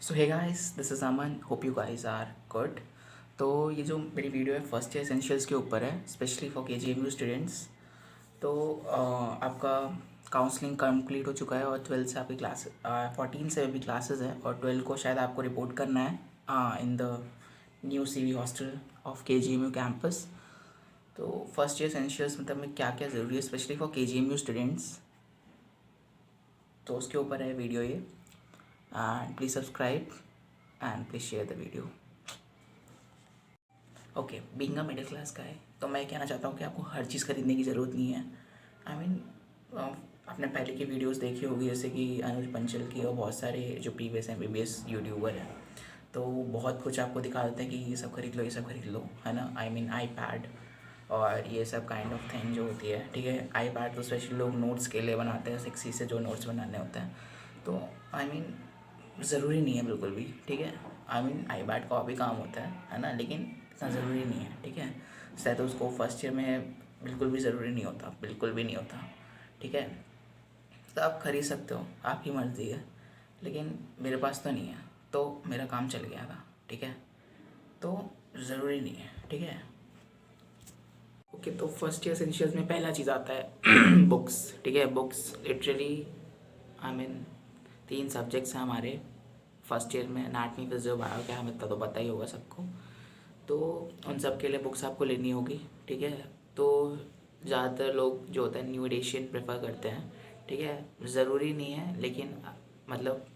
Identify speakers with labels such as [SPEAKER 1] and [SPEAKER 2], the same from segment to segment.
[SPEAKER 1] So hey guys, this is Aman. Hope you guys are good. तो ये जो मेरी वीडियो है फर्स्ट ईयर एसेंशियल्स के ऊपर है, स्पेशली फॉर KGMU स्टूडेंट्स। तो आपका काउंसलिंग कंप्लीट हो चुका है और 12 से आपकी क्लास 14 से अभी क्लासेस है और 12 को शायद आपको रिपोर्ट करना है in the new CV hostel of KGMU campus. तो फर्स्ट ईयर एसेंशियल्स मतलब में क्या क्या ज़रूरी है स्पेशली फॉर KGMU स्टूडेंट्स, तो उसके ऊपर है वीडियो ये। And please subscribe and please share the video. Okay, being a middle class का है तो मैं कहना चाहता हूँ कि आपको हर चीज़ खरीदने की ज़रूरत नहीं है। आई मीन आपने पहले की वीडियोस देखी होगी, जैसे कि अनुज पंचल की और बहुत सारे जो प्रीवियस MBBS यूट्यूबर हैं, तो वो बहुत कुछ आपको दिखा देते हैं कि ये सब खरीद लो, ये सब खरीद लो, है ना। आई मीन iPad और ये सब काइंड ऑफ थिंग जो होती है, ठीक है। iPad तो स्पेशली लोग नोट्स के लिए बनाते हैं, 6C से जो नोट्स बनाने होते हैं। तो आई मीन ज़रूरी नहीं है बिल्कुल भी, ठीक है। आई मीन iPad का और भी काम होता है ना, लेकिन इतना ज़रूरी नहीं है, ठीक है। शायद उसको फर्स्ट ईयर में बिल्कुल भी ज़रूरी नहीं होता, बिल्कुल भी नहीं होता, ठीक है। तो आप खरीद सकते हो, आपकी मर्ज़ी है, लेकिन मेरे पास तो नहीं है, तो मेरा काम चल गया था, ठीक है। तो ज़रूरी नहीं है, ठीक है। ओके, तो फर्स्ट ईयर एसेंशियल्स में पहला चीज़ आता है बुक्स, ठीक है। Books literally I mean 3 subjects हैं हमारे फर्स्ट ईयर में, एनाटमी, फिजियो, बायो, क्या हमें तो पता ही होगा सबको। तो उन सब के लिए बुक्स आपको लेनी होगी, ठीक है। तो ज़्यादातर लोग जो होता है न्यू एडिशन प्रेफर करते हैं, ठीक है। ज़रूरी नहीं है, लेकिन मतलब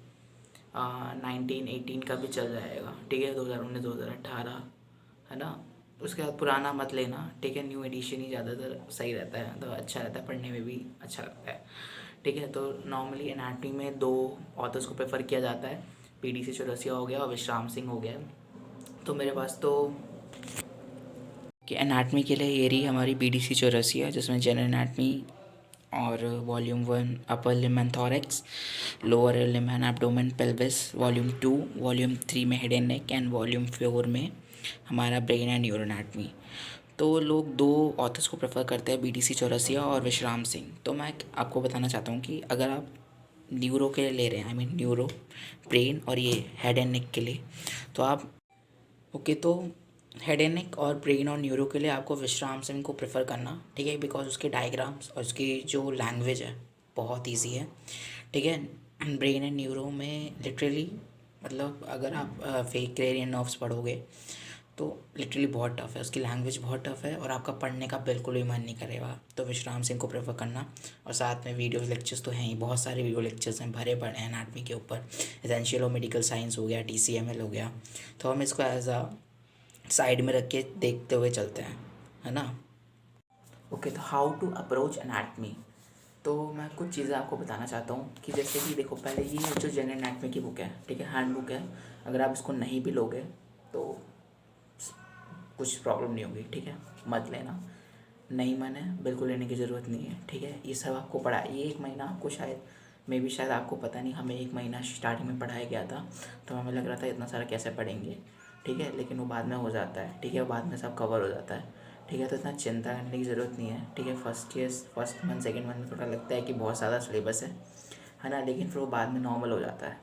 [SPEAKER 1] 1918 का भी चल जाएगा, ठीक है। 2019 2018, है ना। उसके बाद पुराना मत लेना, ठीक है। न्यू एडिशन ही ज़्यादातर सही रहता है, तो अच्छा रहता है, पढ़ने में भी अच्छा लगता है, ठीक है। तो नॉर्मली एनाटमी में 2 ऑथर्स को प्रेफर किया जाता है, PDC चौरसिया हो गया और विश्राम सिंह हो गया। तो मेरे पास तो कि एनाटमी के लिए ये रही हमारी BDC चौरसिया, जिसमें जनरल एनाटमी और volume 1 upper limb and thorax, lower limb and abdomen pelvis, volume 2, volume 3 में head and neck and volume 4 में हमारा ब्रेन एंड न्यूरो एनाटमी। तो लोग 2 ऑथर्स को प्रेफर करते हैं, BDC चौरसिया और विश्राम सिंह। तो मैं आपको बताना चाहता हूँ कि अगर आप न्यूरो के लिए ले रहे हैं, आई मीन न्यूरो, ब्रेन और ये हेड एंड नेक के लिए, तो आप ओके, तो हेड एंड नेक और ब्रेन और न्यूरो के लिए आपको विश्राम सिंह को प्रेफर करना, ठीक है। बिकॉज उसके डायग्राम्स और उसकी जो लैंग्वेज है बहुत इजी है, ठीक है। ब्रेन एंड न्यूरो में लिटरली मतलब अगर आप फेक्रेनियन नर्व्स पढ़ोगे तो लिटरली बहुत टफ है, उसकी लैंग्वेज बहुत टफ है और आपका पढ़ने का बिल्कुल भी मन नहीं करेगा। तो विश्राम सिंह को प्रेफर करना। और साथ में वीडियो लेक्चर्स तो हैं ही, बहुत सारे वीडियो लेक्चर्स हैं भरे पड़े हैं एनाटमी के ऊपर। एसेंशियल और मेडिकल साइंस हो गया, TCML हो गया, तो हम इसको एज अ साइड में रख के देखते हुए चलते हैं, है ना। ओके, तो हाउ टू अप्रोच एनाटमी। तो मैं कुछ चीज़ें आपको बताना चाहता हूँ कि जैसे कि देखो, पहले ये जो जनरल एनाटमी की बुक है, ठीक है, हैंड बुक है, अगर आप इसको नहीं भी लोगे तो कुछ प्रॉब्लम नहीं होगी, ठीक है। मत लेना, नहीं मन है बिल्कुल लेने की ज़रूरत नहीं है, ठीक है। ये सब आपको पढ़ा, ये 1 महीना आपको शायद मे भी शायद आपको पता नहीं, हमें 1 महीना स्टार्टिंग में पढ़ाया गया था, तो हमें लग रहा था इतना सारा कैसे पढ़ेंगे, ठीक है। लेकिन वो बाद में हो जाता है, ठीक है, बाद में सब कवर हो जाता है, ठीक है। तो इतना चिंता करने की ज़रूरत नहीं है, ठीक है। फर्स्ट मंथ सेकेंड मंथ में थोड़ा लगता है कि बहुत ज़्यादा सिलेबस है ना, लेकिन फिर वो बाद में नॉर्मल हो जाता है,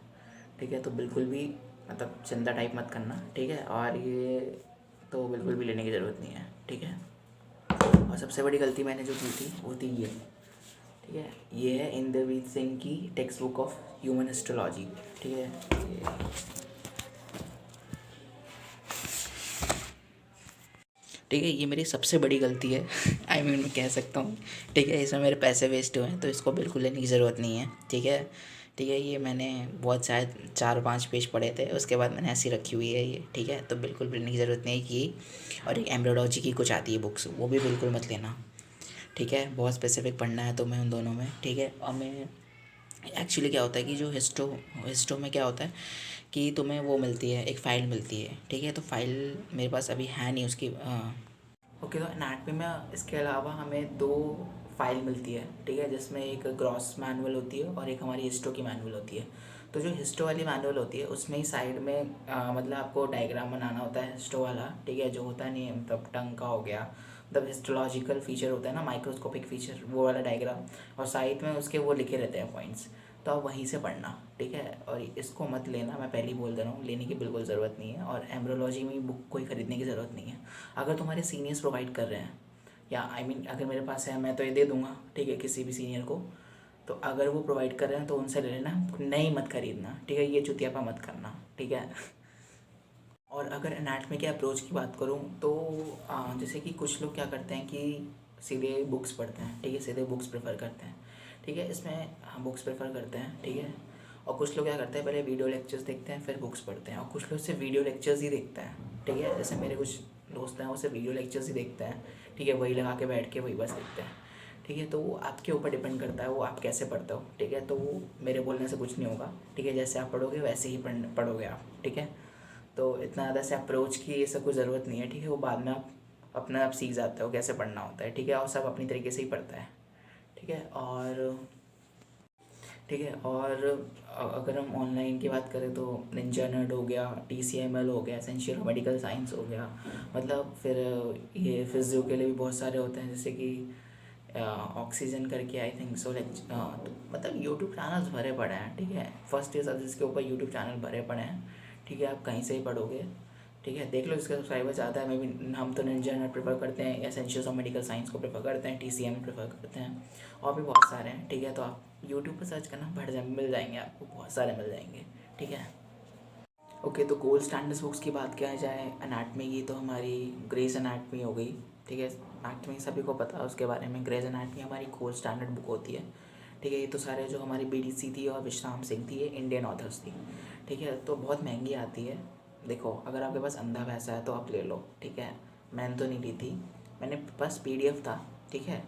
[SPEAKER 1] ठीक है। तो बिल्कुल भी मतलब चिंता टाइप मत करना, ठीक है। और ये तो बिल्कुल भी लेने की ज़रूरत नहीं है, ठीक है। और सबसे बड़ी गलती मैंने जो की थी वो थी ये, ठीक है। ये है इंद्रवीर सिंह की text book of human histology, ठीक है। ठीक है, ये मेरी सबसे बड़ी गलती है आई मीन मैं कह सकता हूँ, ठीक है। इसमें मेरे पैसे वेस्ट हुए हैं, तो इसको बिल्कुल लेने की ज़रूरत नहीं है, ठीक है। ठीक है, ये मैंने बहुत शायद 4-5 पेज पढ़े थे, उसके बाद मैंने ऐसी रखी हुई है ये, ठीक है। तो बिल्कुल भी लेने की ज़रूरत नहीं है कि। और एक एम्ब्रोलॉजी की कुछ आती है बुक्स, वो भी बिल्कुल मत लेना, ठीक है। बहुत स्पेसिफिक पढ़ना है तो मैं उन दोनों में, ठीक है। और मैं एक्चुअली क्या होता है कि जो हिस्टो में क्या होता है कि तुम्हें वो मिलती है, एक फ़ाइल मिलती है, ठीक है। तो फाइल मेरे पास अभी है नहीं उसकी। ओके, तो एनाटमी में इसके अलावा हमें 2 फाइल मिलती है, ठीक है, जिसमें एक ग्रॉस मैनुअल होती है और एक हमारी हिस्टो की मैनुअल होती है। तो जो हिस्टो वाली मैनुअल होती है उसमें ही साइड में मतलब आपको डायग्राम बनाना होता है हिस्टो वाला, ठीक है। जो होता नहीं है मतलब टंग का हो गया, मतलब हिस्टोलॉजिकल फीचर होता है ना, माइक्रोस्कोपिक फीचर, वो वाला डायग्राम, और साइड में उसके वो लिखे रहते हैं पॉइंट्स। तो आप वहीं से पढ़ना, ठीक है। और इसको मत लेना, मैं पहले ही बोल दे रहा हूँ, लेने की बिल्कुल ज़रूरत नहीं है। और एम्ब्रोलॉजी में बुक कोई ख़रीदने की ज़रूरत नहीं है। अगर तुम्हारे सीनियर्स प्रोवाइड कर रहे हैं, या आई मीन अगर मेरे पास है मैं तो ये दे दूँगा, ठीक है, किसी भी सीनियर को। तो अगर वो प्रोवाइड कर रहे हैं तो उनसे ले लेना, नहीं मत खरीदना, ठीक है। ये चुतियापा मत करना, ठीक है। और अगर एनाटॉमी के अप्रोच की बात करूँ तो जैसे कि कुछ लोग क्या करते हैं कि सीधे बुक्स पढ़ते हैं, ठीक है, सीधे बुक्स प्रेफर करते हैं, ठीक है। इसमें हम बुक्स प्रेफर करते हैं, ठीक है। और कुछ लोग क्या करते हैं, पहले वीडियो लेक्चर्स देखते हैं फिर बुक्स पढ़ते हैं। और कुछ लोग सिर्फ वीडियो लेक्चर्स ही देखते हैं, ठीक है। जैसे मेरे कुछ दोस्त हैं वो सिर्फ वीडियो लेक्चर्स ही देखते हैं, ठीक है, वही लगा के बैठ के वही बस देखते हैं, ठीक है। तो वो आपके ऊपर डिपेंड करता है, वो आप कैसे पढ़ते हो, ठीक है। तो वो मेरे बोलने से कुछ नहीं होगा, ठीक है। जैसे आप पढ़ोगे वैसे ही पढ़ोगे आप, ठीक है। तो इतना ज़्यादा से अप्रोच की ये सब कोई ज़रूरत नहीं है, ठीक है। वो बाद में आप अपना आप सीख जाते हो कैसे पढ़ना होता है, ठीक है। और सब अपनी तरीके से ही पढ़ता है, ठीक है। और ठीक है, और अगर हम ऑनलाइन की बात करें तो निंजा नर्ड हो गया, TCML हो गया, एसेंशियल मेडिकल साइंस हो गया, मतलब फिर ये फिजियो के लिए भी बहुत सारे होते हैं, जैसे कि ऑक्सीजन करके आई थिंक सो, लाइक तो मतलब यूट्यूब चैनल्स भरे पड़े हैं, ठीक है। फर्स्ट ईयर सब्जेक्ट्स के ऊपर यूट्यूब चैनल भरे पड़े हैं, ठीक है। आप कहीं से ही पढ़ोगे, ठीक है। देख लो इसका सब्सक्राइबर ज़्यादा है, मैं भी, हम तो निंजा नर्ड प्रेफर करते हैं, एसेंशियल्स ऑफ मेडिकल साइंस को प्रेफर करते हैं, TCM प्रेफर करते हैं, और भी बहुत सारे हैं, ठीक है। तो आप यूट्यूब पर सर्च करना, बढ़ जाए मिल जाएंगे आपको, बहुत सारे मिल जाएंगे, ठीक है। ओके, तो गोल्ड स्टैंडर्ड्स बुक्स की बात किया जाए एनाटमी की, तो हमारी ग्रेस एनाटमी हो गई, ठीक है। एनाटमी सभी को पता है उसके बारे में, ग्रेस एनाटमी हमारी गोल्ड स्टैंडर्ड बुक होती है, ठीक है। ये तो सारे जो हमारी BDC थी और विश्राम सिंह थी, ये इंडियन ऑथर्स थी, ठीक है। तो बहुत महंगी आती है। देखो, अगर आपके पास अंधा पैसा है तो आप ले लो, ठीक है। मैंने तो नहीं ली थी, मैंने बस PDF था, ठीक है।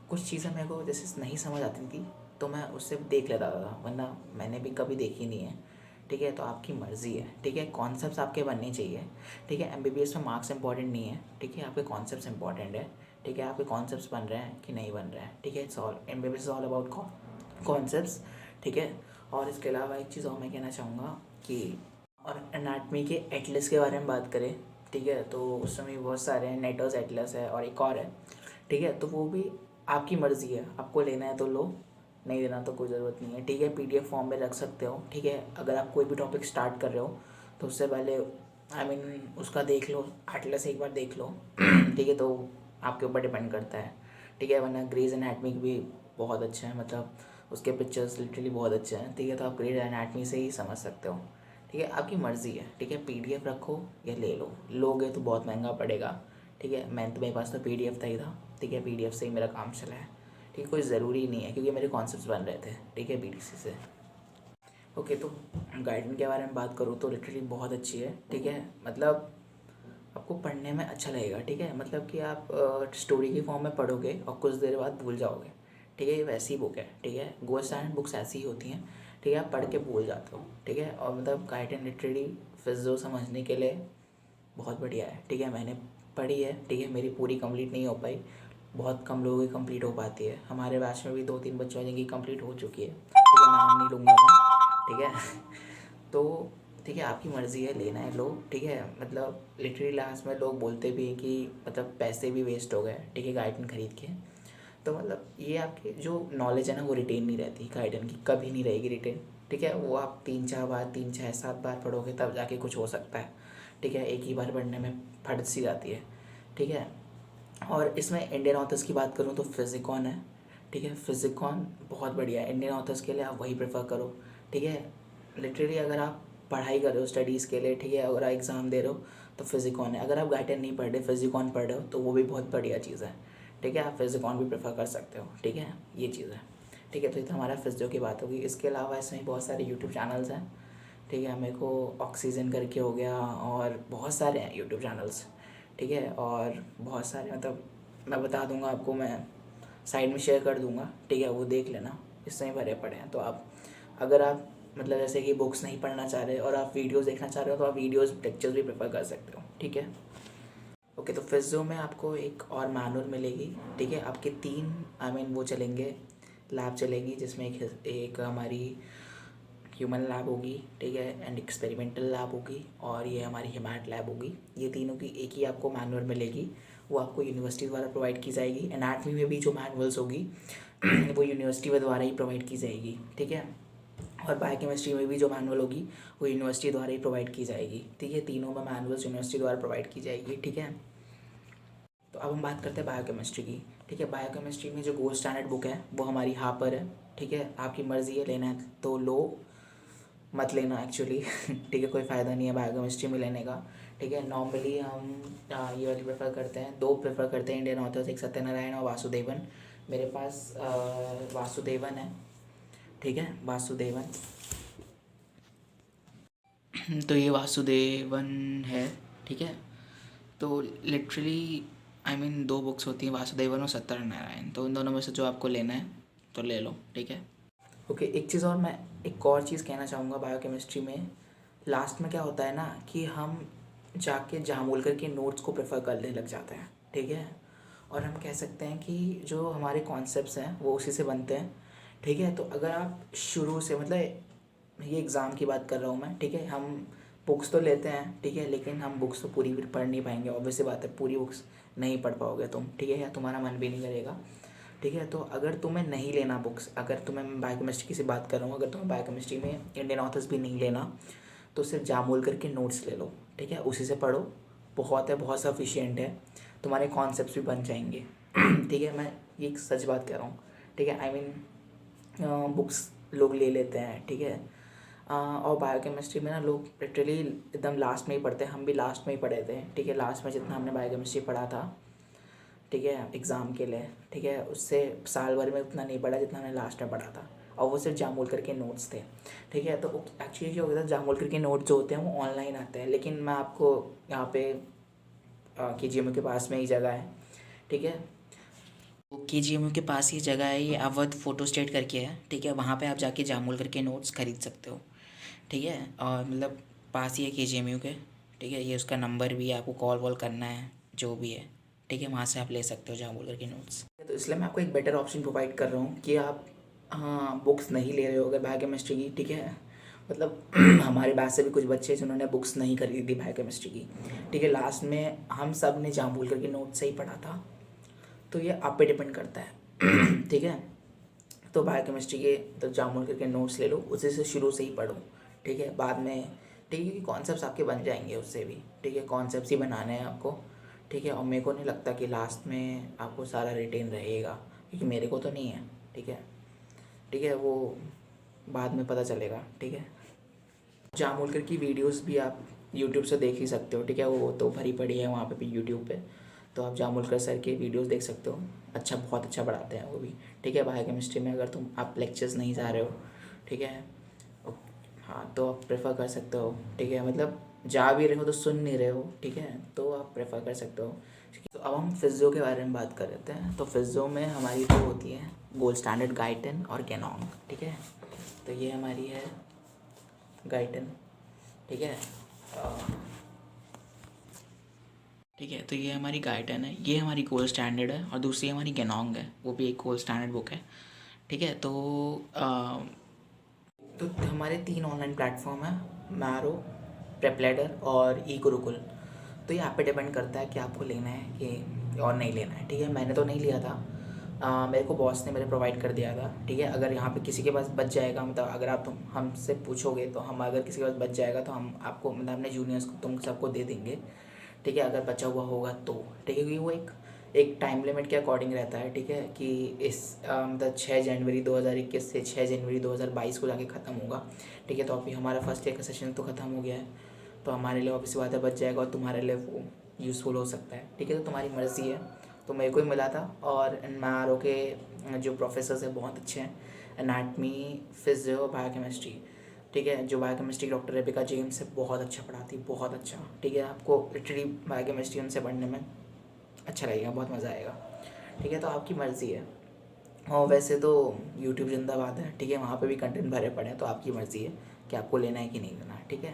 [SPEAKER 1] कुछ चीज़ें मेरे को जैसे नहीं समझ आती थी तो मैं उससे देख लेता था, वरना मैंने भी कभी देखी नहीं है, ठीक है। तो आपकी मर्ज़ी है, ठीक है। कॉन्सेप्ट्स आपके बनने चाहिए, ठीक है। MBBS में मार्क्स इंपॉर्टेंट नहीं है, ठीक है। आपके कॉन्सेप्ट्स इंपॉर्टेंट है, ठीक है। आपके कॉन्सेप्ट्स बन रहे हैं कि नहीं बन रहे हैं, ठीक है। It's all, MBBS is all about concepts, ठीक है। और इसके अलावा एक चीज़ और मैं कहना चाहूँगा कि और एनाटमी के एटलस के बारे में बात करें, ठीक है, तो उसमें भी बहुत सारे हैं, नेटर्स एटलस है और एक और है, ठीक है। तो वो भी आपकी मर्ज़ी है, आपको लेना है तो लो, नहीं देना तो कोई ज़रूरत नहीं है, ठीक है। PDF फॉर्म में रख सकते हो, ठीक है। अगर आप कोई भी टॉपिक स्टार्ट कर रहे हो तो उससे पहले आई मीन उसका देख लो, एटलस एक बार देख लो, ठीक है। तो आपके ऊपर डिपेंड करता है, ठीक है। वरना ग्रेज एनाटमी भी बहुत अच्छा है, मतलब उसके पिक्चर्स लिटरली बहुत अच्छे हैं, ठीक है। तो आप ग्रेज एनाटमी से ही समझ सकते हो, ठीक है। आपकी मर्ज़ी है, ठीक है। PDF रखो या ले लो, लोगे तो बहुत महंगा पड़ेगा, ठीक है। मैं तो, मेरे पास तो PDF था ही था, ठीक है। PDF से ही मेरा काम चला है, ठीक है। कोई ज़रूरी नहीं है क्योंकि मेरे कॉन्सेप्ट्स बन रहे थे, ठीक है, BDC से। ओके, तो गाइडन के बारे में बात करूँ तो लिटरली बहुत अच्छी है, ठीक है। मतलब आपको पढ़ने में अच्छा लगेगा, ठीक है। मतलब कि आप स्टोरी की फॉर्म में पढ़ोगे और कुछ देर बाद भूल जाओगे, ठीक है। ये वैसी बुक है, ठीक है। गोल्ड स्टैंडर्ड बुक्स ऐसी ही होती हैं, ठीक है। आप पढ़ के भूल जाते हो, ठीक है। और मतलब गाइडन लिटरली फिज़ो समझने के लिए बहुत बढ़िया है, ठीक है। मैंने पढ़ी है, ठीक है। मेरी पूरी कंप्लीट नहीं हो पाई, बहुत कम लोगों की कंप्लीट हो पाती है। हमारे बैच में भी 2-3 बच्चों जिनकी कंप्लीट हो चुकी है, ठीक है, नाम नहीं लूँगा मैं, ठीक है। तो ठीक है, आपकी मर्ज़ी है, लेना है लो, ठीक है। मतलब लिटरली लास्ट में लोग बोलते भी हैं कि मतलब पैसे भी वेस्ट हो गए, ठीक है, गाइडन खरीद के। तो मतलब ये आपकी जो नॉलेज है ना वो रिटेन नहीं रहती, गाइडन की कभी नहीं रहेगी रिटेन, ठीक है। वो आप 3-4 बार, 3-6-7 बार पढ़ोगे तब जाके कुछ हो सकता है, ठीक है। एक ही बार पढ़ने में फट सी जाती है, ठीक है। और इसमें इंडियन ऑथर्स की बात करूँ तो फिजिकॉन है, ठीक है। फिजिकॉन बहुत बढ़िया है इंडियन ऑथर्स के लिए, आप वही प्रेफर करो, ठीक है। लिटरली अगर आप पढ़ाई कर रहे हो स्टडीज़ के लिए, ठीक है, अगर आप एग्ज़ाम दे रहे हो तो फिजिकॉन है। अगर आप गाइडन नहीं पढ़ रहे, फिजिकॉन पढ़ रहे हो तो वो भी बहुत बढ़िया चीज़ है, ठीक है। आप फिजिकॉन भी प्रेफर कर सकते हो, ठीक है, ये चीज़ है, ठीक है। तो ये तो हमारा फिजियो की बात होगी। इसके अलावा इसमें बहुत सारे यूट्यूब चैनल्स हैं, ठीक है। मेरे को ऑक्सीजन करके हो गया और बहुत सारे हैं यूट्यूब चैनल्स, ठीक है। और बहुत सारे मतलब मैं बता दूंगा आपको, मैं साइड में शेयर कर दूंगा, ठीक है, वो देख लेना, इसमें भरे पड़े हैं। तो आप अगर आप मतलब जैसे कि बुक्स नहीं पढ़ना चाह रहे और आप वीडियोस देखना चाह रहे हो तो आप वीडियोस लेक्चर्स भी प्रेफर कर सकते हो, ठीक है। ओके, तो फिज़ो में आपको एक और मैनुअल मिलेगी, ठीक है। आपके 3 आई मीन वो चलेंगे, लैब चलेगी, जिसमें एक हमारी ह्यूमन लैब होगी, ठीक है, एंड एक्सपेरिमेंटल लैब होगी, और ये हमारी हिमैट लैब होगी। ये तीनों की एक ही आपको मैनुअल मिलेगी, वो आपको यूनिवर्सिटी द्वारा प्रोवाइड की जाएगी। एनाटमी में भी जो मैनुअल्स होगी वो यूनिवर्सिटी द्वारा ही प्रोवाइड की जाएगी, ठीक है। और बायोकेमिस्ट्री में भी जो मैनुअल होगी वो यूनिवर्सिटी द्वारा ही प्रोवाइड की जाएगी, ठीक है। तीनों में मैनुअल्स यूनिवर्सिटी द्वारा प्रोवाइड की जाएगी, ठीक है। तो अब हम बात करते हैं बायोकेमिस्ट्री की, ठीक है। बायोकेमिस्ट्री में जो गोल्ड स्टैंडर्ड बुक है वो हमारी यहाँ पर है, ठीक है। आपकी मर्ज़ी है लेना है तो लो, मत लेना एक्चुअली ठीक है, कोई फ़ायदा नहीं है बायोकेमिस्ट्री में लेने का, ठीक है। नॉर्मली हम ये वाली प्रेफर करते हैं, दो प्रेफर करते हैं इंडियन ऑथर्स, एक सत्यनारायण और वासुदेवन। मेरे पास वासुदेवन है, ठीक है, वासुदेवन तो ये वासुदेवन है, ठीक है। तो लिटरली आई मीन दो बुक्स होती हैं, वासुदेवन और सत्यनारायण, तो उन दोनों में से जो आपको लेना है तो ले लो, ठीक है। ओके, एक चीज़ और, मैं एक और चीज़ कहना चाहूँगा बायोकेमिस्ट्री में, लास्ट में क्या होता है ना कि हम जाके जामूल करके नोट्स को प्रेफर करने लग जाते हैं, ठीक है। और हम कह सकते हैं कि जो हमारे कॉन्सेप्ट्स हैं वो उसी से बनते हैं, ठीक है। तो अगर आप शुरू से, मतलब ये एग्ज़ाम की बात कर रहा हूँ मैं, ठीक है, हम बुक्स तो लेते हैं, ठीक है, लेकिन हम बुक्स तो पूरी पढ़ नहीं पाएंगे, ऑब्वियस सी बात है, पूरी बुक्स नहीं पढ़ पाओगे तुम, ठीक है, या तुम्हारा मन भी नहीं करेगा, ठीक है। तो अगर तुम्हें नहीं लेना बुक्स, अगर तुम्हें बायोकेमिस्ट्री की से बात कर रहा हूँ, अगर तुम्हें बायोकेमिस्ट्री में इंडियन ऑथर्स भी नहीं लेना तो सिर्फ जामूल करके नोट्स ले लो, ठीक है, उसी से पढ़ो, बहुत है, बहुत सफिशिएंट है, तुम्हारे कॉन्सेप्ट्स भी बन जाएंगे ठीक है, मैं ये एक सच बात कह रहा हूँ, ठीक है। आई मीन बुक्स लोग ले लेते हैं, ठीक है। और बायोकेमिस्ट्री में ना लोग लिटरली एकदम लास्ट में ही पढ़ते हैं, हम भी लास्ट में ही पढ़े थे, ठीक है। लास्ट में जितना हमने बायोकेमिस्ट्री पढ़ा था, ठीक है, एग्ज़ाम के लिए, ठीक है, उससे साल भर में उतना नहीं पढ़ा जितना हमने लास्ट में पढ़ा था, और वो सिर्फ जामूल करके नोट्स थे, ठीक है। तो एक्चुअली जो होता है, जामूल करके नोट्स जो होते हैं वो ऑनलाइन आते हैं, लेकिन मैं आपको यहाँ पे KGMU के पास में ही जगह है, ठीक है। तो KGMU के पास ही जगह है, ये अवध फ़ोटो स्टेट करके है, ठीक है, वहाँ पे आप जाके जामूल करके नोट्स खरीद सकते हो, ठीक है। और मतलब पास ही है KGMU के, ठीक है, ये उसका नंबर भी है, आपको कॉल वॉल करना है जो भी है, ठीक है, वहाँ से आप ले सकते हो जामूल करके नोट्स। तो इसलिए मैं आपको एक बेटर ऑप्शन प्रोवाइड कर रहा हूँ कि आप बुक्स नहीं ले रहे हो अगर बायोकेमिस्ट्री की, ठीक है, मतलब हमारे बैच से भी कुछ बच्चे हैं जिन्होंने बुक्स नहीं खरीदी बायोकेमिस्ट्री की, ठीक है। लास्ट में हम सब ने जामूल करके नोट से ही पढ़ा था, तो ये आप पे डिपेंड करता है ठीक है। तो बायोकेमिस्ट्री के तो जामूल करके नोट्स ले लो, उसी से शुरू से ही पढ़ो, ठीक है, बाद में, ठीक है, कॉन्सेप्ट्स आपके बन जाएंगे उससे भी, ठीक है, कॉन्सेप्ट्स ही बनाने हैं आपको, ठीक है। और मेरे को नहीं लगता कि लास्ट में आपको सारा रिटेन रहेगा, क्योंकि मेरे को तो नहीं है, ठीक है, ठीक है, वो बाद में पता चलेगा, ठीक है। जामोलकर की वीडियोस भी आप यूट्यूब से देख ही सकते हो, ठीक है, वो तो भरी पड़ी है वहाँ पे भी यूट्यूब पे, तो आप जामोलकर सर के वीडियोस देख सकते हो, अच्छा, बहुत अच्छा पढ़ाते हैं वो भी, ठीक है। बायोकेमिस्ट्री में अगर तुम आप लेक्चर्स नहीं जा रहे हो, ठीक है, हाँ, तो आप प्रेफर कर सकते हो, ठीक है, मतलब जा भी रहे हो तो सुन नहीं रहे हो, ठीक है, तो आप प्रेफर कर सकते हो। तो अब हम फिज़ियो के बारे में बात कर लेते हैं। तो फिज़ियो में हमारी तो होती है गोल्ड स्टैंडर्ड गाइटन और कैनॉन, ठीक है। तो ये हमारी है गाइटन, ठीक है, ठीक है, तो ये हमारी गाइडन है, ये हमारी गोल्ड स्टैंडर्ड है, और दूसरी हमारी गेनोंग है, वो भी एक गोल्ड स्टैंडर्ड बुक है, ठीक है। तो हमारे 3 ऑनलाइन प्लेटफॉर्म है, मैरो, प्रेपलेडर और ई गुरुकुल। तो ये आप पे डिपेंड करता है कि आपको लेना है कि और नहीं लेना है, ठीक है। मैंने तो नहीं लिया था, मेरे को बॉस ने मेरे प्रोवाइड कर दिया था, ठीक है। अगर यहाँ पे किसी के पास बच जाएगा, मतलब अगर आप तुम हमसे पूछोगे तो हम, अगर किसी के पास बच जाएगा तो हम आपको, मतलब अपने जूनियर्स को तुम सबको दे देंगे, ठीक है, अगर बचा हुआ होगा तो, ठीक है, क्योंकि वो एक टाइम लिमिट के अकॉर्डिंग रहता है, ठीक है, कि इस मतलब 6 जनवरी 2021 से 6 जनवरी 2022 को जाके ख़त्म होगा, ठीक है। तो अभी हमारा फर्स्ट ईयर का सेशन तो ख़त्म हो गया है, तो हमारे लिए ऑब्वियस बात है बच जाएगा, और तुम्हारे लिए वो यूज़फुल हो सकता है, ठीक है। तो तुम्हारी मर्ज़ी है, तो मेरे को ही मिला था, और एनआरओ के जो प्रोफेसर्स हैं बहुत अच्छे हैं, एनाटमी, फिजियो, बायोकेमिस्ट्री, ठीक है। जो बायोकेमिस्ट्री डॉक्टर रेबिका जेम्स है, बहुत अच्छा पढ़ाती, बहुत अच्छा, ठीक है, आपको लिटरली बायोकेमिस्ट्री उनसे पढ़ने में अच्छा लगेगा, बहुत मज़ा आएगा, ठीक है। तो आपकी मर्ज़ी है, और वैसे तो यूट्यूब जिंदाबाद है, ठीक है, वहाँ पे भी कंटेंट भरे पड़े हैं, तो आपकी मर्ज़ी है कि आपको लेना है कि नहीं लेना है, ठीक है।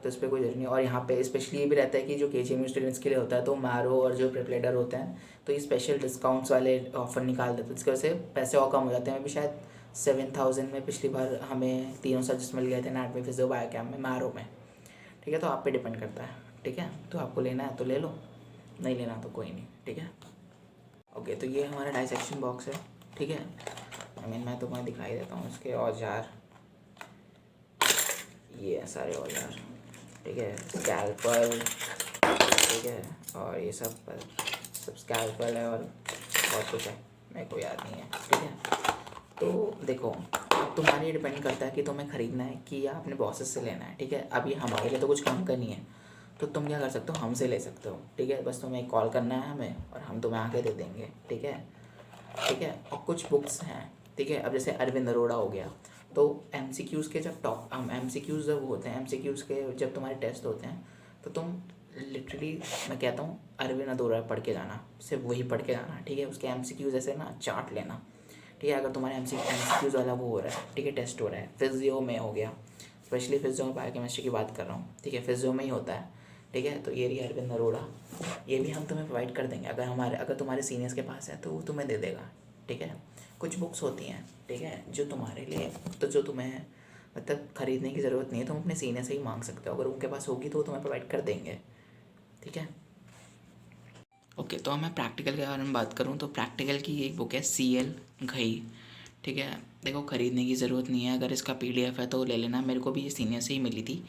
[SPEAKER 1] तो इस पर कोई ज़रूरी नहीं, और यहाँ पे स्पेशली ये भी रहता है कि जो KGMU स्टूडेंट्स के लिए होता है, तो मैरो और जो प्रिपलेटर होते हैं, तो ये स्पेशल डिस्काउंट्स वाले ऑफर निकाल देते हैं, इसकी वजह से पैसे और कम हो जाते हैं। अभी शायद 7000 में पिछली बार हमें तीनों सब्जेक्ट्स मिल गए थे, एनाटमी, फिजियो, बायोकेम में, मैरो में, ठीक है। तो आप पे डिपेंड करता है, ठीक है, तो आपको लेना है तो ले लो, नहीं लेना तो कोई नहीं, ठीक है। ओके, तो ये हमारा डाइसेक्शन बॉक्स है, ठीक है। आई मीन मैं तुम्हें दिखाई देता हूँ इसके औजार, ये है सारे औजार, ठीक है। स्कैल्पल, ठीक है, और ये सब स्कैल्पल है और बहुत कुछ है, मेरे को याद नहीं है, ठीक है। तो देखो, अब तुम्हारे डिपेंड करता है कि तुम्हें ख़रीदना है कि या अपने बॉसेस से लेना है, ठीक है। अभी हमारे लिए तो कुछ काम का नहीं है, तो तुम क्या कर सकते हो, हमसे ले सकते हो, ठीक है। बस तुम्हें कॉल करना है हमें और हम तुम्हें आके दे देंगे, ठीक है, ठीक है। और कुछ बुक्स हैं, ठीक है। अब जैसे अरविंद अरोड़ा हो गया, तो MCQs के जब MCQs जब होते हैं, MCQs के जब तुम्हारे टेस्ट होते हैं, तो तुम लिटरली, मैं कहता हूँ अरविंद अरोड़ा पढ़ के जाना, सिर्फ वही पढ़ के जाना, ठीक है। उसके MCQs ऐसे ना चार्ट लेना, ठीक है। अगर तुम्हारे MCQs वाला वो हो रहा है, ठीक है, टेस्ट हो रहा है, फिजियो में हो गया, स्पेशली फिजियो में, बायोकेमिस्ट्री की बात कर रहा हूँ, ठीक है, फिजियो में ही होता है, ठीक है। तो ये रही अरविंद अरोड़ा, ये भी हम तुम्हें प्रोवाइड कर देंगे, अगर तुम्हारे सीनियर्स के पास है तो वो तुम्हें दे देगा, ठीक है। कुछ बुक्स होती हैं, ठीक है, जो तुम्हारे लिए, तो जो तुम्हें मतलब ख़रीदने की ज़रूरत नहीं है, तुम अपने सीनियर से ही मांग सकते हो, अगर उनके पास होगी तो वो तुम्हें प्रोवाइड कर देंगे, ठीक है। ओके, तो मैं प्रैक्टिकल के बारे में बात करूँ तो प्रैक्टिकल की एक बुक है CL घई, ठीक है। देखो, ख़रीदने की ज़रूरत नहीं है, अगर इसका PDF है तो ले लेना, मेरे को भी ये सीनियर से ही मिली थी,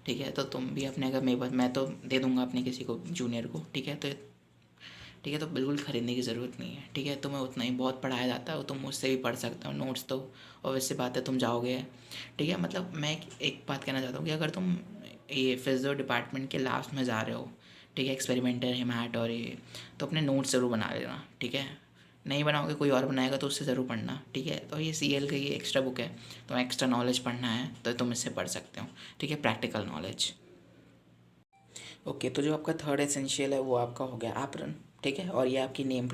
[SPEAKER 1] ठीक है। तो तुम भी अपने, अगर मेरे पास, मैं तो दे दूँगा अपने किसी को जूनियर को, ठीक है। तो ठीक है, तो बिल्कुल ख़रीदने की ज़रूरत नहीं है, ठीक है। तुम्हें उतना ही बहुत पढ़ाया जाता है, वो तुम मुझसे भी पढ़ सकते हो नोट्स, तो ऑब्वियस सी बात है तुम जाओगे, ठीक है। मतलब मैं एक बात कहना चाहता हूँ कि अगर तुम ये फिजियो डिपार्टमेंट के लास्ट में जा रहे हो, ठीक है, एक्सपेरिमेंटल हेमाट और ये, तो अपने नोट्स ज़रूर बना लेना, ठीक है। नहीं बनाओगे, कोई और बनाएगा, तो उससे ज़रूर पढ़ना, ठीक है। तो ये CL का ये एक्स्ट्रा बुक है, तो एक्स्ट्रा नॉलेज पढ़ना है तो तुम इससे पढ़ सकते हो, ठीक है, प्रैक्टिकल नॉलेज। ओके, तो जो आपका थर्ड एसेंशियल है वो आपका हो गया एप्रन, ठीक है। और ये आपकी नेम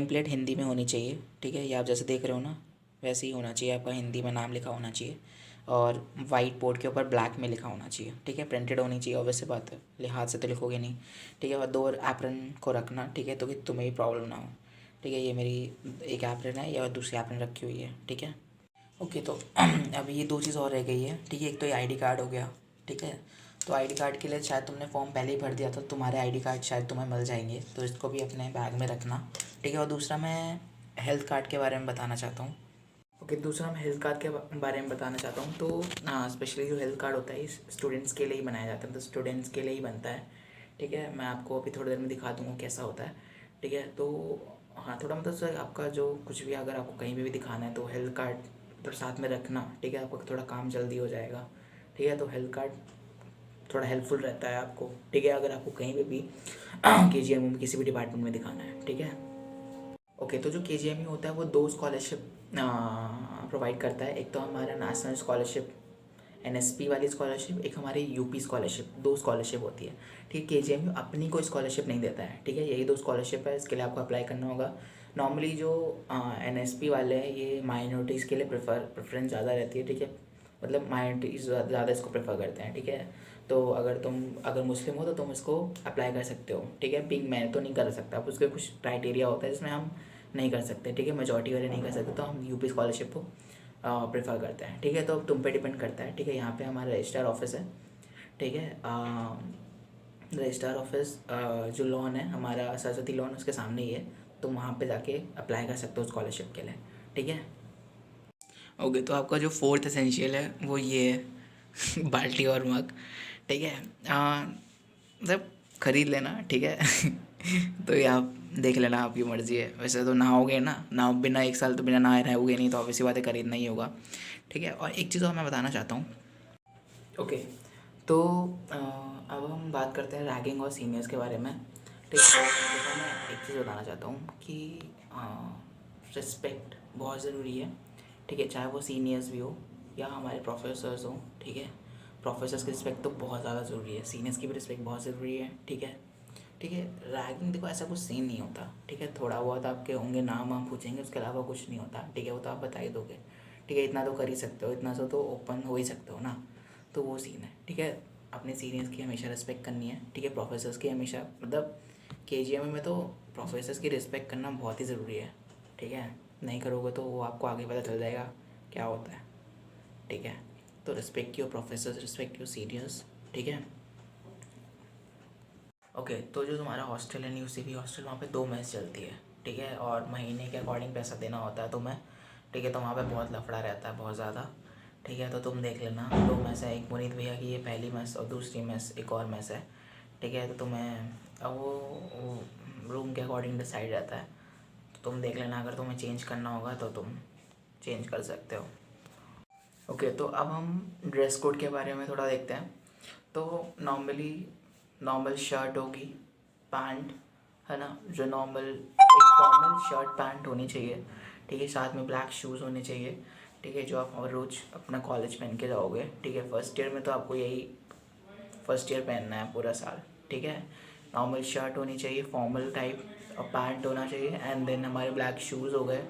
[SPEAKER 1] प्लेट हिंदी में होनी चाहिए, ठीक है। ये आप जैसे देख रहे हो ना, वैसे ही होना चाहिए, आपका हिंदी में नाम लिखा होना चाहिए और वाइट बोर्ड के ऊपर ब्लैक में लिखा होना चाहिए, ठीक है। प्रिंटेड होनी चाहिए, और वैसे बात है, हाथ से तो लिखोगे नहीं, ठीक है। और 2 एप्रन को रखना, ठीक है, तो कि तुम्हें भी प्रॉब्लम ना हो, ठीक है। ये मेरी एक एप्रन है, या दूसरी एप्रन रखी हुई है, ठीक है। ओके, तो अभी ये 2 चीज़ और रह गई है, ठीक है। एक तो ये ID कार्ड हो गया, ठीक है। तो ID कार्ड के लिए शायद तुमने फॉर्म पहले ही भर दिया था, तुम्हारे ID कार्ड शायद तुम्हें मिल जाएंगे, तो इसको भी अपने बैग में रखना, ठीक है। और दूसरा, मैं हेल्थ कार्ड के बारे में बताना चाहता हूँ। ओके, दूसरा मैं हेल्थ कार्ड के बारे में बताना चाहता हूँ। तो स्पेशली जो हेल्थ कार्ड होता है, इस स्टूडेंट्स के लिए ही बनाया जाता है, तो स्टूडेंट्स के लिए ही बनता है, ठीक है। मैं आपको अभी थोड़ी देर में दिखा दूँगा कैसा होता है, ठीक है। तो हाँ, थोड़ा मतलब सर, आपका जो कुछ भी, अगर आपको कहीं भी दिखाना है तो हेल्थ कार्ड तो साथ में रखना, ठीक है। आपका थोड़ा काम जल्दी हो जाएगा, ठीक है। तो हेल्थ कार्ड थोड़ा हेल्पफुल रहता है आपको, ठीक है, अगर आपको कहीं पे भी KGMU में किसी भी डिपार्टमेंट में दिखाना है, ठीक है। ओके, तो जो KGMU होता है वो 2 स्कॉलरशिप प्रोवाइड करता है। एक तो हमारा नेशनल स्कॉलरशिप, NSP वाली स्कॉलरशिप, एक हमारी UP स्कॉलरशिप, 2 स्कॉलरशिप होती है, ठीक है। KGMU अपनी कोई स्कॉलरशिप नहीं देता है, ठीक है। यही 2 स्कॉलरशिप है, इसके लिए आपको अप्लाई करना होगा। नॉर्मली जो NSP वाले हैं, ये माइनॉरिटीज़ के लिए प्रेफरेंस ज़्यादा रहती है, ठीक है। मतलब माइनॉरिटीज़ ज़्यादा इसको प्रेफर करते हैं, ठीक है। तो अगर मुस्लिम हो तो तुम इसको अप्लाई कर सकते हो, ठीक है। पिंक मैं तो नहीं कर सकता, अब उसके कुछ क्राइटेरिया होता है जिसमें हम नहीं कर सकते, ठीक है। मेजॉरिटी वाले नहीं कर सकते, तो हम UP स्कॉलरशिप को प्रेफर करते हैं, ठीक है। तो तुम पे डिपेंड करता है, ठीक है। यहाँ पे हमारा रजिस्ट्रार ऑफिस है, ठीक है। रजिस्ट्रार ऑफिस जो लॉन है हमारा, सरस्वती लॉन, उसके सामने ही है, तुम वहाँ पे जाके अप्लाई कर सकते हो स्कॉलरशिप के लिए, ठीक है। ओके, तो आपका जो फोर्थ एसेंशियल है वो ये है बाल्टी और मग, ठीक है। मतलब ख़रीद लेना, ठीक है। तो ये आप देख लेना, आपकी मर्ज़ी है। वैसे तो नहाओगे ना, बिना 1 साल तो बिना नहाए रहोगे नहीं, तो ऑब्वियसली बात है खरीदना ही होगा, ठीक है। और एक चीज़ और मैं बताना चाहता हूँ। ओके, तो अब हम बात करते हैं रैगिंग और सीनियर्स के बारे में, ठीक है। देखो, मैं एक चीज़ बताना चाहता हूँ कि रिस्पेक्ट बहुत ज़रूरी है, ठीक है। चाहे वो सीनियर्स भी हो या हमारे प्रोफेसर्स हों, ठीक है। प्रोफेसर्स की रिस्पेक्ट तो बहुत ज़्यादा ज़रूरी है, सीनियर्स की भी रिस्पेक्ट बहुत ज़रूरी है, ठीक है, ठीक है। रैगिंग, देखो, ऐसा कुछ सीन नहीं होता, ठीक है। थोड़ा बहुत आपके होंगे, नाम वाम पूछेंगे, उसके अलावा कुछ नहीं होता, ठीक है। वो तो आप बता ही दोगे, ठीक है। इतना तो कर ही सकते हो, इतना तो ओपन हो ही सकते हो ना, तो वो सीन है, ठीक है। अपने सीनियर्स की हमेशा रिस्पेक्ट करनी है, ठीक है। प्रोफेसर्स की हमेशा, मतलब KGMU में तो प्रोफेसर्स की रिस्पेक्ट करना बहुत ही ज़रूरी है, ठीक है। नहीं करोगे तो वो आपको आगे पता चल जाएगा क्या होता है, ठीक है। तो respect your professors, respect your seniors, ठीक है। ओके, तो जो तुम्हारा हॉस्टल है, UCP हॉस्टल, वहाँ पे 2 मेस चलती है, ठीक है। और महीने के अकॉर्डिंग पैसा देना होता है तुम्हें, ठीक है। तो वहाँ पे बहुत लफड़ा रहता है, बहुत ज़्यादा, ठीक है। तो तुम देख लेना, 2 मेस है, एक पुनीत भैया की ये पहली मेस और दूसरी मेस एक और मेस है। ठीक है। तो तुम्हें अब वो रूम के अकॉर्डिंग डिसाइड रहता है, तो तुम देख लेना, अगर तुम्हें चेंज करना होगा तो तुम चेंज कर सकते हो। ओके, तो अब हम ड्रेस कोड के बारे में थोड़ा देखते हैं। तो नॉर्मल शर्ट होगी, पैंट, है ना, जो नॉर्मल एक फॉर्मल शर्ट पैंट होनी चाहिए। ठीक है। साथ में ब्लैक शूज़ होने चाहिए। ठीक है, जो आप हर रोज़ अपना कॉलेज पहन के जाओगे। ठीक है। फर्स्ट ईयर में तो आपको यही फर्स्ट ईयर पहनना है पूरा साल। ठीक है। नॉर्मल शर्ट होनी चाहिए फॉर्मल टाइप, और पैंट होना चाहिए, एंड देन हमारे ब्लैक शूज़ हो गए,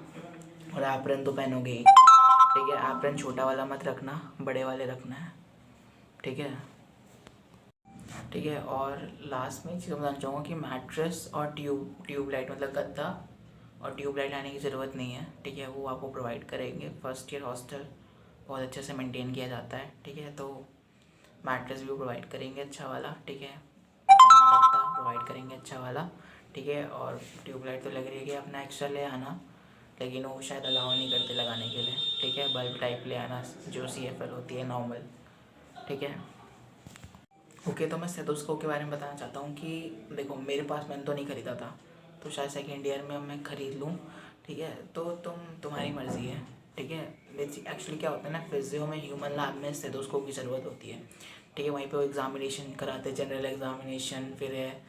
[SPEAKER 1] और एप्रन तो पहनोगे ही। ठीक है। एप्रन छोटा वाला मत रखना, बड़े वाले रखना है। ठीक है। ठीक है। और लास्ट में चीज़ बताना चाहूँगा कि मैट्रेस और ट्यूबलाइट मतलब गद्दा और ट्यूबलाइट लाने की ज़रूरत नहीं है। ठीक है। वो आपको प्रोवाइड करेंगे, फर्स्ट ईयर हॉस्टल बहुत अच्छे से मेंटेन किया जाता है। ठीक है। तो मैट्रेस भी प्रोवाइड करेंगे अच्छा वाला। ठीक है। गद्दा प्रोवाइड करेंगे अच्छा वाला। ठीक है। और ट्यूबलाइट तो लग रही है कि अपना एक्स्ट्रा ले आना, लेकिन वो शायद अलाउ नहीं करते लगाने के लिए। ठीक है। बल्ब टाइप ले आना जो CFL होती है नॉर्मल। ठीक है। ओके, तो मैं स्टेथोस्कोप के बारे में बताना चाहता हूँ कि देखो, मेरे पास मैंने तो नहीं ख़रीदा था, तो शायद सेकेंड ईयर में मैं ख़रीद लूँ। ठीक है। तो तुम्हारी मर्ज़ी है। ठीक है। एक्चुअली क्या होता है ना, फिजियो में ह्यूमन लैब में स्टेथोस्कोप की ज़रूरत होती है। ठीक है। वहीं पे वो एग्जामिनेशन कराते हैं, जनरल एग्जामिनेशन, फिर है,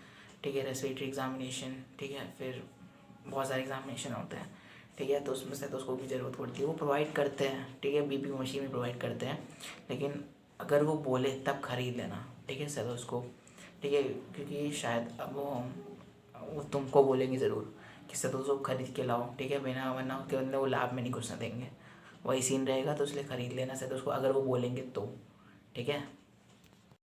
[SPEAKER 1] ठीक है, रेस्पिरेटरी एग्जामिनेशन। ठीक है। फिर बहुत सारे एग्जामिनेशन होते हैं। ठीक है। तो उसमें स्टेथोस्कोप की ज़रूरत पड़ती है, वो प्रोवाइड करते हैं। ठीक है। BP मशीन भी प्रोवाइड करते हैं, लेकिन अगर वो बोले तब खरीद लेना। ठीक है, स्टेथोस्कोप। ठीक है। क्योंकि शायद अब वो तुमको बोलेंगे ज़रूर कि स्टेथोस्कोप खरीद के लाओ। ठीक है। बिना, वरना उसके बदले वो लैब में नहीं घुसने देंगे, वही सीन रहेगा। तो इसलिए ख़रीद लेना स्टेथोस्कोप अगर वो बोलेंगे तो। ठीक है।